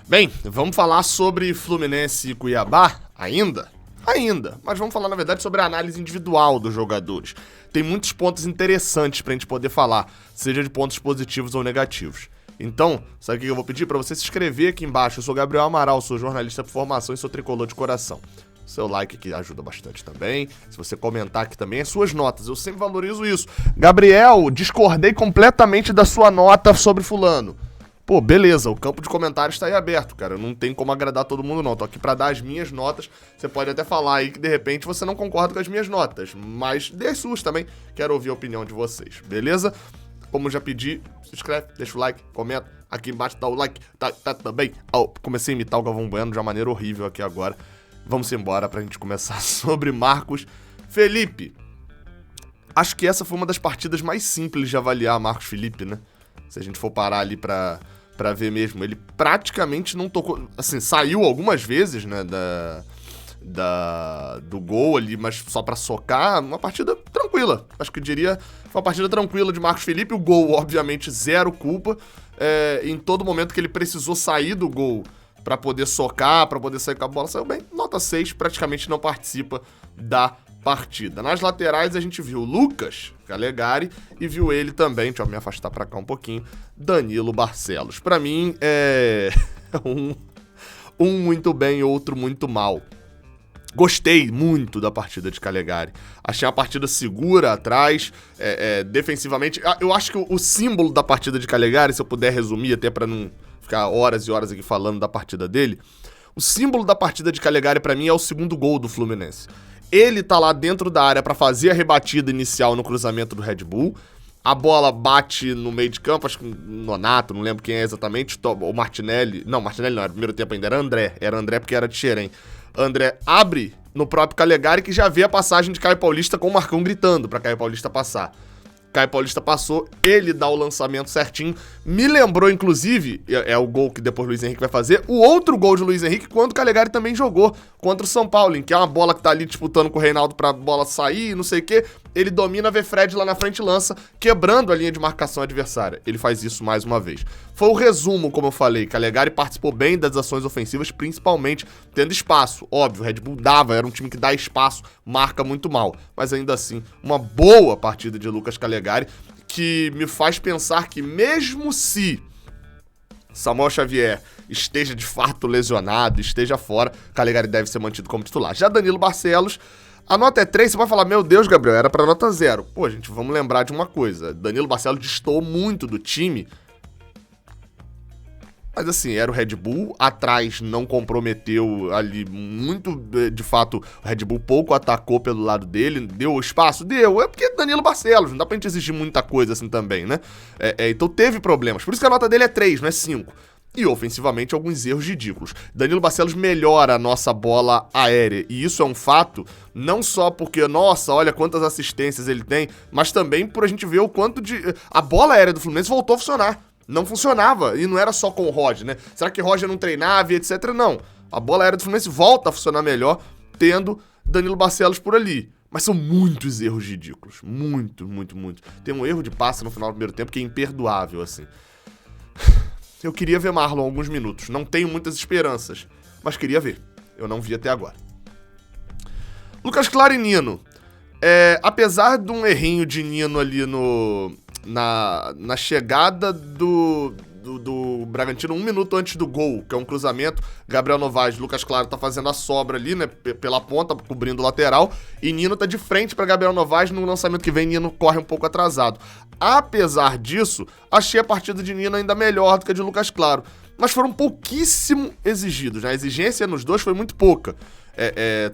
Bem, vamos falar sobre Fluminense e Cuiabá ainda, mas vamos falar na verdade sobre a análise individual dos jogadores. Tem muitos pontos interessantes pra gente poder falar, seja de pontos positivos ou negativos. Então, sabe o que eu vou pedir? Pra você se inscrever aqui embaixo. Eu sou Gabriel Amaral, sou jornalista por formação e sou tricolor de coração. Seu like aqui ajuda bastante também. Se você comentar aqui também, as suas notas. Eu sempre valorizo isso. Gabriel, discordei completamente da sua nota sobre fulano. Pô, beleza, o campo de comentários tá aí aberto, cara. Não tem como agradar todo mundo, não. Tô aqui pra dar as minhas notas. Você pode até falar aí que, de repente, você não concorda com as minhas notas. Mas dê as suas também. Quero ouvir a opinião de vocês, beleza? Como já pedi, se inscreve, deixa o like, comenta. Aqui embaixo dá o like, tá também. Comecei a imitar o Galvão Bueno de uma maneira horrível aqui agora. Vamos embora pra gente começar sobre Marcos Felipe. Acho que essa foi uma das partidas mais simples de avaliar Marcos Felipe, né? Se a gente for parar ali pra ver mesmo. Ele praticamente não tocou... Assim, saiu algumas vezes, né, do gol ali, mas só pra socar. Uma partida tranquila. Acho que eu diria... Foi uma partida tranquila de Marcos Felipe. O gol, obviamente, zero culpa. Em todo momento que ele precisou sair do gol pra poder socar, pra poder sair com a bola, saiu bem. Nota 6, praticamente não participa da partida. Nas laterais a gente viu o Lucas Calegari e viu ele também, deixa eu me afastar pra cá um pouquinho, Danilo Barcelos. Pra mim é um muito bem, outro muito mal. Gostei muito da partida de Calegari. Achei uma partida segura atrás, defensivamente. Eu acho que o símbolo da partida de Calegari, se eu puder resumir até pra não ficar horas e horas aqui falando da partida dele, o símbolo da partida de Calegari pra mim é o segundo gol do Fluminense. Ele tá lá dentro da área pra fazer a rebatida inicial no cruzamento do Red Bull. A bola bate no meio de campo, acho que Nonato, não lembro quem é exatamente, o Martinelli. Não, Martinelli não, era o primeiro tempo ainda, era André. Era André porque era de Xerém. André abre no próprio Calegari, que já vê a passagem de Caio Paulista com o Marcão gritando pra Caio Paulista passar. Caio Paulista passou, ele dá o lançamento certinho. Me lembrou, inclusive, é o gol que depois o Luiz Henrique vai fazer, o outro gol de Luiz Henrique quando o Calegari também jogou contra o São Paulo, em que é uma bola que tá ali disputando com o Reinaldo pra bola sair, não sei o quê. Ele domina, vê Fred lá na frente e lança, quebrando a linha de marcação adversária. Ele faz isso mais uma vez. Foi o resumo, como eu falei. Calegari participou bem das ações ofensivas, principalmente tendo espaço. Óbvio, o Red Bull era um time que dá espaço, marca muito mal. Mas ainda assim, uma boa partida de Lucas Calegari, que me faz pensar que mesmo se Samuel Xavier esteja de fato lesionado, esteja fora, Calegari deve ser mantido como titular. Já Danilo Barcelos, a nota é 3, você vai falar, meu Deus, Gabriel, era pra nota 0. Pô, gente, vamos lembrar de uma coisa. Danilo Barcelos destoou muito do time. Mas assim, era o Red Bull, atrás não comprometeu ali muito, de fato, o Red Bull pouco atacou pelo lado dele, deu espaço? Deu, é porque é Danilo Barcelos, não dá pra gente exigir muita coisa assim também, né? Então teve problemas, por isso que a nota dele é 3, não é 5. E ofensivamente alguns erros ridículos. Danilo Barcelos melhora a nossa bola aérea, e isso é um fato, não só porque, nossa, olha quantas assistências ele tem, mas também por a gente ver o quanto a bola aérea do Fluminense voltou a funcionar. Não funcionava, e não era só com o Roger, né? Será que o Roger não treinava e etc? Não. A bola aérea do Fluminense volta a funcionar melhor, tendo Danilo Barcelos por ali. Mas são muitos erros ridículos. Muito. Tem um erro de passe no final do primeiro tempo que é imperdoável, assim. Eu queria ver Marlon alguns minutos. Não tenho muitas esperanças, mas queria ver. Eu não vi até agora. Lucas Claro e Nino. Apesar de um errinho de Nino ali na chegada do Bragantino, 1 minuto antes do gol, que é um cruzamento, Gabriel Novaes, Lucas Claro tá fazendo a sobra ali, né, pela ponta, cobrindo o lateral, e Nino tá de frente pra Gabriel Novaes. No lançamento que vem, Nino corre um pouco atrasado. Apesar disso, achei a partida de Nino ainda melhor do que a de Lucas Claro, mas foram pouquíssimo exigidos, né? A exigência nos dois foi muito pouca.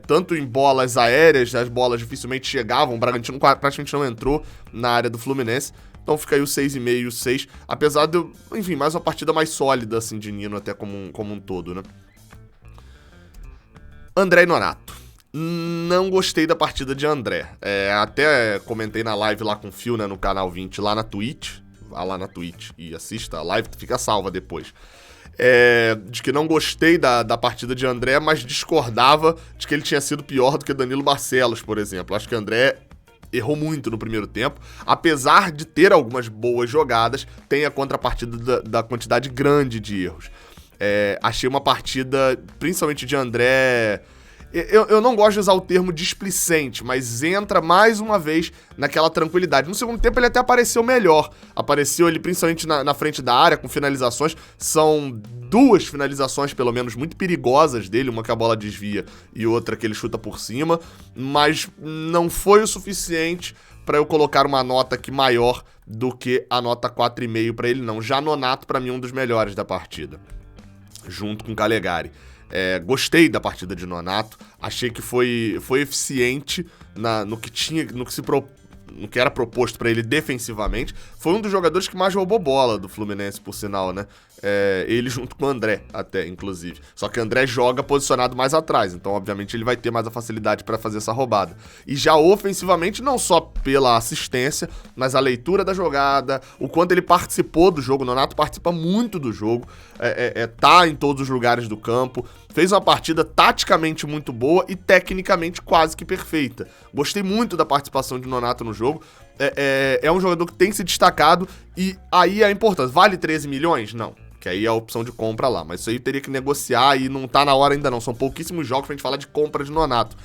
Tanto em bolas aéreas, as bolas dificilmente chegavam, o Bragantino praticamente não entrou na área do Fluminense. Então fica aí o 6,5 e o 6, apesar de, enfim, mais uma partida mais sólida, assim, de Nino até como um todo, né? André e Nonato. Não gostei da partida de André. Até comentei na live lá com o Fio, né, no canal 20, lá na Twitch. Vá lá na Twitch e assista a live, fica salva depois. De que não gostei da partida de André, mas discordava de que ele tinha sido pior do que Danilo Barcelos, por exemplo. Acho que André errou muito no primeiro tempo, apesar de ter algumas boas jogadas, tem a contrapartida da quantidade grande de erros. Achei uma partida, principalmente de André... Eu não gosto de usar o termo displicente, mas entra mais uma vez naquela tranquilidade. No segundo tempo ele até apareceu melhor. Apareceu ele principalmente na frente da área, com finalizações. São 2 finalizações, pelo menos, muito perigosas dele. Uma que a bola desvia e outra que ele chuta por cima. Mas não foi o suficiente para eu colocar uma nota aqui maior do que a nota 4,5 para ele, não. Já Nonato, para mim, um dos melhores da partida, junto com o Calegari. Gostei da partida de Nonato, achei que foi eficiente no que era proposto pra ele defensivamente. Foi um dos jogadores que mais roubou bola do Fluminense, por sinal, né? Ele junto com o André, até, inclusive. Só que o André joga posicionado mais atrás, então, obviamente, ele vai ter mais a facilidade pra fazer essa roubada. E já ofensivamente, não só pela assistência, mas a leitura da jogada, o quanto ele participou do jogo. O Nonato participa muito do jogo, tá em todos os lugares do campo. Fez uma partida taticamente muito boa e tecnicamente quase que perfeita. Gostei muito da participação de Nonato no jogo. É um jogador que tem se destacado e aí a importância. Vale 13 milhões? Não. Que aí é a opção de compra lá. Mas isso aí teria que negociar e não tá na hora ainda não. São pouquíssimos jogos pra gente falar de compra de Nonato.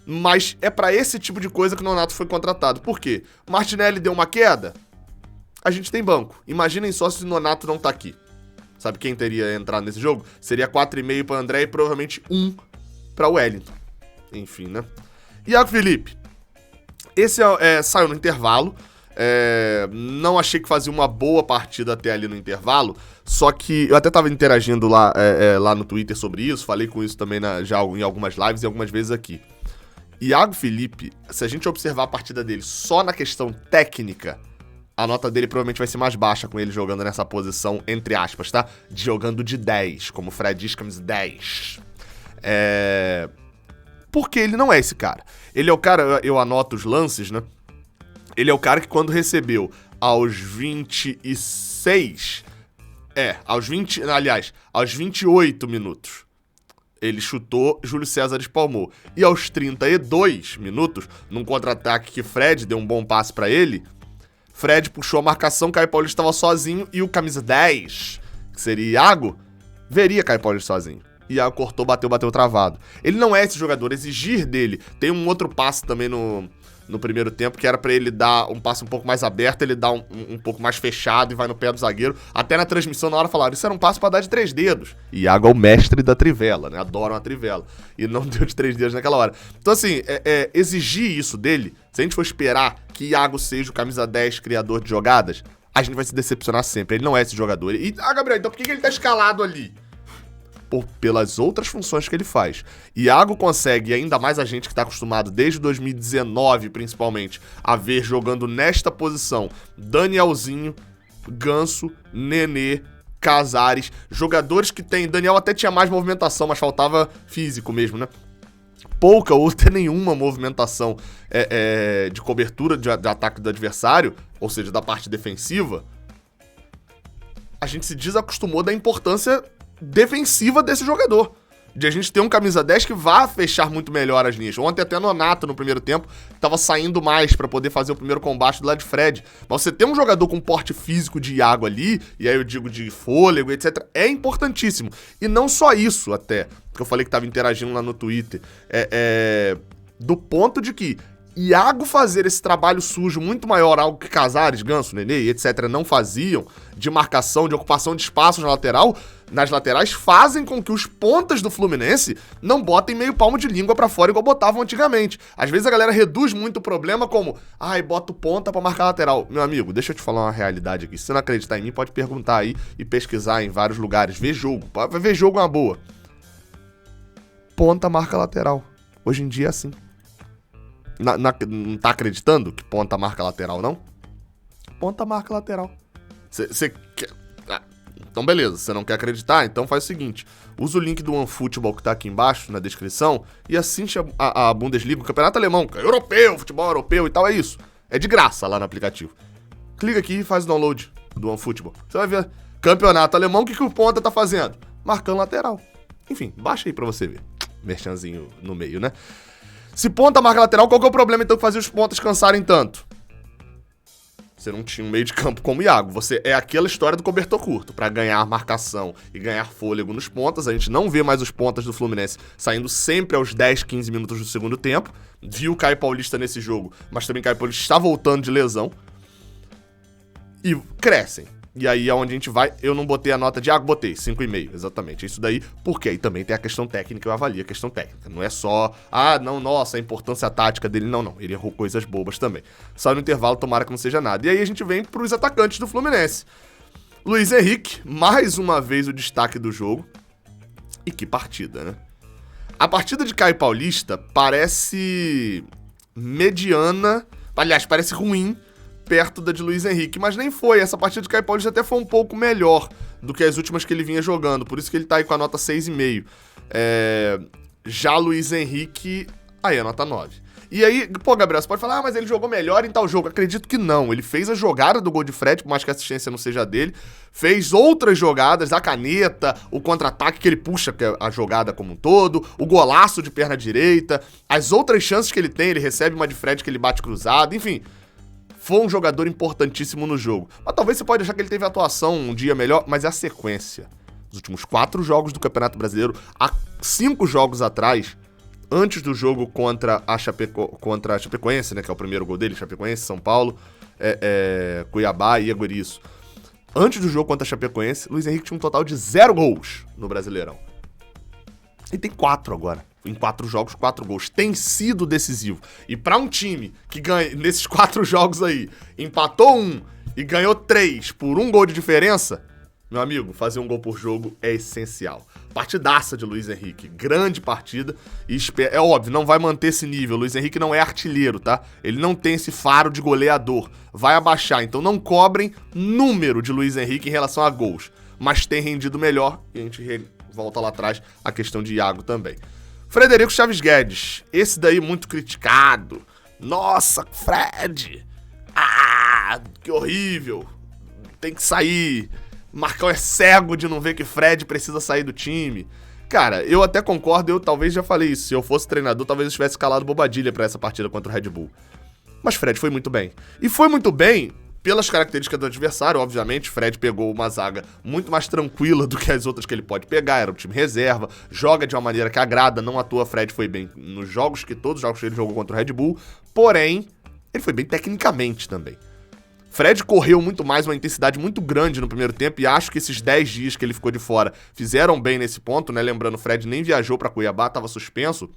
Mas é pra esse tipo de coisa que o Nonato foi contratado. Por quê? Martinelli deu uma queda? A gente tem banco. Imaginem só se o Nonato não tá aqui. Sabe quem teria entrado nesse jogo? Seria 4,5 para André e provavelmente 1 para o Wellington. Enfim, né? Iago Felipe. Esse saiu no intervalo. Não achei que fazia uma boa partida até ali no intervalo. Só que eu até tava interagindo lá no Twitter sobre isso. Falei com isso também já em algumas lives e algumas vezes aqui. Iago Felipe, se a gente observar a partida dele só na questão técnica, a nota dele provavelmente vai ser mais baixa com ele jogando nessa posição, entre aspas, tá? Jogando de 10, como o Fred diz, camisa 10. Porque ele não é esse cara. Ele é o cara, eu anoto os lances, né? Ele é o cara que quando recebeu aos 26... aos 28 minutos, ele chutou, Júlio César espalmou. E aos 32 minutos, num contra-ataque que Fred deu um bom passe pra ele... Fred puxou a marcação, Caio Paulista estava sozinho e o camisa 10, que seria Iago, veria Caio Paulista sozinho. Iago cortou, bateu travado. Ele não é esse jogador, exigir dele. Tem um outro passe também no primeiro tempo, que era pra ele dar um passe um pouco mais aberto, ele dá um pouco mais fechado e vai no pé do zagueiro. Até na transmissão, na hora, falaram, isso era um passe pra dar de 3 dedos. Iago é o mestre da trivela, né? Adoram a trivela. E não deu de 3 dedos naquela hora. Então, assim, exigir isso dele, se a gente for esperar que Iago seja o camisa 10 criador de jogadas, a gente vai se decepcionar sempre. Ele não é esse jogador. Gabriel, então por que ele tá escalado ali? Pelas outras funções que ele faz. Iago consegue, ainda mais a gente que tá acostumado desde 2019, principalmente, a ver jogando nesta posição Danielzinho, Ganso, Nenê, Casares, jogadores que tem... Daniel até tinha mais movimentação, mas faltava físico mesmo, né? Pouca ou até nenhuma movimentação de cobertura de ataque do adversário, ou seja, da parte defensiva. A gente se desacostumou da importância defensiva desse jogador. De a gente ter um camisa 10 que vá fechar muito melhor as linhas. Ontem até Nonato no primeiro tempo tava saindo mais pra poder fazer o primeiro combate do lado de Fred. Mas você ter um jogador com porte físico de Iago ali, e aí eu digo de fôlego, etc, é importantíssimo. E não só isso até, porque eu falei que tava interagindo lá no Twitter, do ponto de que Iago fazer esse trabalho sujo muito maior, algo que Casares, Ganso, Nenê, etc, não faziam, de marcação, de ocupação de espaços nas laterais, fazem com que os pontas do Fluminense não botem meio palmo de língua pra fora igual botavam antigamente. Às vezes a galera reduz muito o problema como, bota o ponta pra marcar lateral. Meu amigo, deixa eu te falar uma realidade aqui. Se você não acreditar em mim, pode perguntar aí e pesquisar em vários lugares. Ver jogo. Ver jogo é uma boa. Ponta marca lateral. Hoje em dia é assim. Não tá acreditando que ponta marca lateral, não? Ponta marca lateral. Você quer... Então beleza, você não quer acreditar? Então faz o seguinte, usa o link do OneFootball que tá aqui embaixo, na descrição, e assiste a Bundesliga, o campeonato alemão, europeu, futebol europeu e tal, é isso. É de graça lá no aplicativo. Clica aqui e faz o download do OneFootball. Você vai ver, campeonato alemão, o que o ponta tá fazendo? Marcando lateral. Enfim, baixa aí pra você ver. Merchanzinho no meio, né? Se ponta marca lateral, qual que é o problema então que fazia os pontas cansarem tanto? Você não tinha um meio de campo como o Iago. Você é aquela história do cobertor curto. Pra ganhar marcação e ganhar fôlego nos pontas. A gente não vê mais os pontas do Fluminense saindo sempre aos 10, 15 minutos do segundo tempo. Viu o Caio Paulista nesse jogo, mas também o Caio Paulista está voltando de lesão. E crescem. E aí é onde a gente vai. Eu não botei a nota de Iago, botei 5,5, exatamente. Isso daí, porque aí também tem a questão técnica, eu avalio a questão técnica. Não é só, nossa, a importância tática dele, não. Ele errou coisas bobas também. Só no intervalo, tomara que não seja nada. E aí a gente vem pros atacantes do Fluminense. Luiz Henrique, mais uma vez o destaque do jogo. E que partida, né? A partida de Caio Paulista parece mediana, aliás, parece ruim, perto da de Luiz Henrique, mas nem foi. Essa partida de Caio Paulista até foi um pouco melhor do que as últimas que ele vinha jogando, por isso que ele tá aí com a nota 6,5. Já Luiz Henrique, aí a nota 9. E aí, Gabriel, você pode falar, mas ele jogou melhor em tal jogo. Acredito que não. Ele fez a jogada do gol de Fred, por mais que a assistência não seja dele. Fez outras jogadas, a caneta, o contra-ataque que ele puxa, que é a jogada como um todo, o golaço de perna direita, as outras chances que ele tem, ele recebe uma de Fred que ele bate cruzado, enfim. Foi um jogador importantíssimo no jogo. Mas talvez você pode achar que ele teve atuação um dia melhor, mas é a sequência. Os últimos 4 jogos do Campeonato Brasileiro, há 5 jogos atrás, antes do jogo contra a Chapecoense, né, que é o primeiro gol dele, Chapecoense, São Paulo, Cuiabá e Iaguariço. Antes do jogo contra a Chapecoense, Luiz Henrique tinha um total de 0 gols no Brasileirão. E tem 4 agora. Em 4 jogos, 4 gols. Tem sido decisivo. E pra um time que ganha, nesses 4 jogos aí, empatou 1 e ganhou 3 por 1 gol de diferença, meu amigo, fazer um gol por jogo é essencial. Partidaça de Luiz Henrique. Grande partida. E é óbvio, não vai manter esse nível. Luiz Henrique não é artilheiro, tá? Ele não tem esse faro de goleador. Vai abaixar. Então não cobrem número de Luiz Henrique em relação a gols. Mas tem rendido melhor. E a gente volta lá atrás a questão de Iago também. Frederico Chaves Guedes. Esse daí muito criticado. Nossa, Fred. Que horrível. Tem que sair. Marcão é cego de não ver que Fred precisa sair do time. Cara, eu até concordo, eu talvez já falei isso. Se eu fosse treinador, talvez eu tivesse calado Bobadilha pra essa partida contra o Red Bull. Mas Fred foi muito bem. E foi muito bem pelas características do adversário, obviamente. Fred pegou uma zaga muito mais tranquila do que as outras que ele pode pegar. Era um time reserva, joga de uma maneira que agrada. Não à toa, Fred foi bem nos jogos todos os jogos que ele jogou contra o Red Bull. Porém, ele foi bem tecnicamente também. Fred correu muito mais, uma intensidade muito grande no primeiro tempo, e acho que esses 10 dias que ele ficou de fora fizeram bem nesse ponto, né? Lembrando, o Fred nem viajou pra Cuiabá, tava suspenso.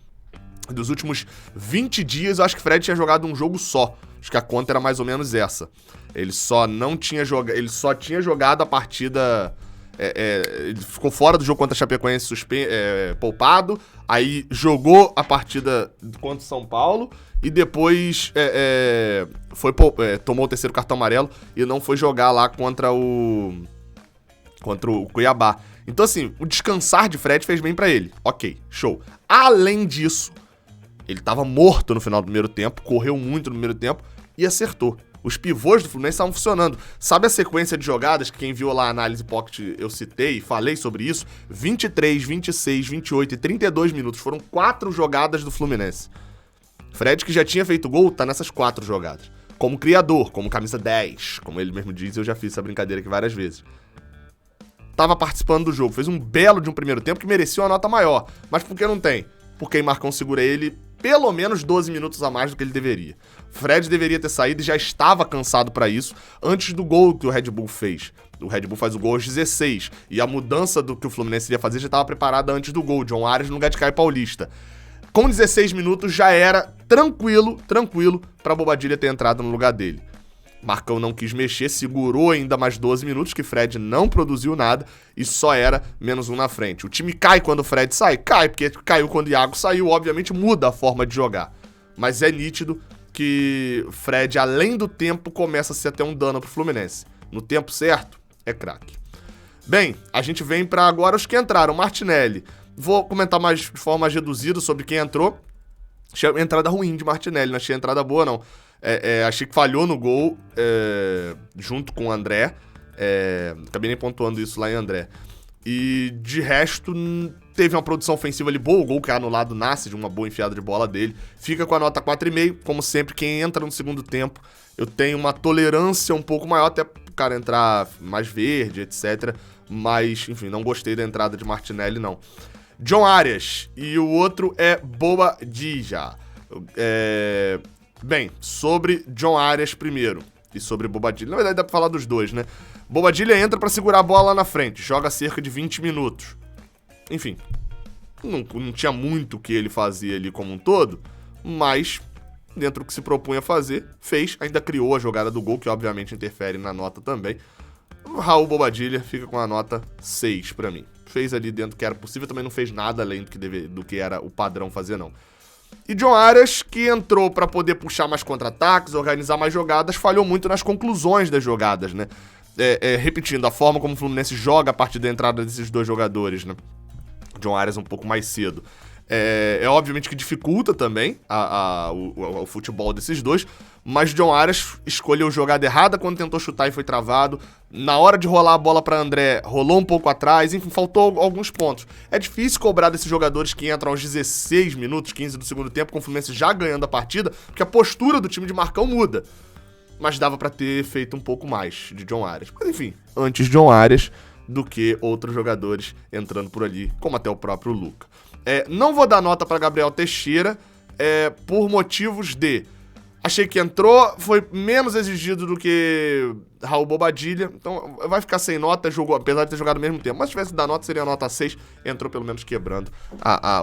Dos últimos 20 dias, eu acho que Fred tinha jogado um jogo só. Acho que a conta era mais ou menos essa. Ele só tinha jogado a partida. Ele ficou fora do jogo contra a Chapecoense poupado. Aí jogou a partida contra o São Paulo. E depois tomou o terceiro cartão amarelo e não foi jogar lá contra o Cuiabá. Então, assim, o descansar de Fred fez bem pra ele. Ok, show. Além disso, ele tava morto no final do primeiro tempo, correu muito no primeiro tempo e acertou. Os pivôs do Fluminense estavam funcionando. Sabe a sequência de jogadas que quem viu lá a análise Pocket eu citei, falei sobre isso? 23, 26, 28 e 32 minutos. Foram 4 jogadas do Fluminense. Fred, que já tinha feito gol, tá nessas 4 jogadas. Como criador, como camisa 10, como ele mesmo diz, eu já fiz essa brincadeira aqui várias vezes. Tava participando do jogo, fez um belo de um primeiro tempo que merecia uma nota maior. Mas por que não tem? Porque o Marcão segura ele pelo menos 12 minutos a mais do que ele deveria. Fred deveria ter saído e já estava cansado pra isso antes do gol que o Red Bull fez. O Red Bull faz o gol aos 16. E a mudança do que o Fluminense iria fazer já estava preparada antes do gol. John Arias no lugar de Caio Paulista. Com 16 minutos já era tranquilo pra Bobadilha ter entrado no lugar dele. Marcão não quis mexer, segurou ainda mais 12 minutos, que Fred não produziu nada e só era -1 na frente. O time cai quando o Fred sai? Cai, porque caiu quando o Iago saiu, obviamente muda a forma de jogar. Mas é nítido que Fred, além do tempo, começa a ser até um dano pro Fluminense. No tempo certo, é craque. Bem, a gente vem pra agora os que entraram. Martinelli. Vou comentar de forma mais reduzida sobre quem entrou. Achei a entrada ruim de Martinelli, não achei a entrada boa, não. Achei que falhou no gol junto com o André. Acabei nem pontuando isso lá em André. E de resto, teve uma produção ofensiva ali boa, o gol que é anulado nasce de uma boa enfiada de bola dele. Fica com a nota 4,5, como sempre, quem entra no segundo tempo, eu tenho uma tolerância um pouco maior, até pro cara entrar mais verde, etc. Mas, enfim, não gostei da entrada de Martinelli, não. John Arias, e o outro é Bobadilla. Bem, sobre John Arias primeiro, e sobre Bobadilla, na verdade dá pra falar dos dois, né? Bobadilla entra pra segurar a bola lá na frente, joga cerca de 20 minutos. Enfim, não tinha muito o que ele fazia ali como um todo, mas dentro do que se propunha fazer, fez, ainda criou a jogada do gol, que obviamente interfere na nota também. O Raul Bobadilla fica com a nota 6 pra mim. Fez ali dentro do que era possível, também não fez nada além do que era o padrão fazer, não. E John Arias, que entrou pra poder puxar mais contra-ataques, organizar mais jogadas, falhou muito nas conclusões das jogadas, né? Repetindo, a forma como o Fluminense joga a partir da entrada desses dois jogadores, né? John Arias um pouco mais cedo. Obviamente que dificulta também o futebol desses dois, mas John Arias escolheu jogada errada quando tentou chutar e foi travado. Na hora de rolar a bola para André, rolou um pouco atrás, enfim, faltou alguns pontos. É difícil cobrar desses jogadores que entram aos 16 minutos, 15 do segundo tempo, com o Fluminense já ganhando a partida, porque a postura do time de Marcão muda. Mas dava para ter feito um pouco mais de John Arias. Mas enfim, antes John Arias do que outros jogadores entrando por ali, como até o próprio Luca. Não vou dar nota para Gabriel Teixeira por motivos de... Achei que entrou, foi menos exigido do que Raul Bobadilla, então vai ficar sem nota, jogou, apesar de ter jogado ao mesmo tempo. Mas se tivesse que dar nota, seria a nota 6, entrou pelo menos quebrando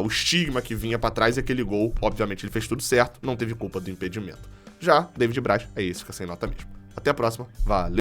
o estigma que vinha pra trás e aquele gol, obviamente ele fez tudo certo, não teve culpa do impedimento. Já David Braz, esse fica sem nota mesmo. Até a próxima, valeu!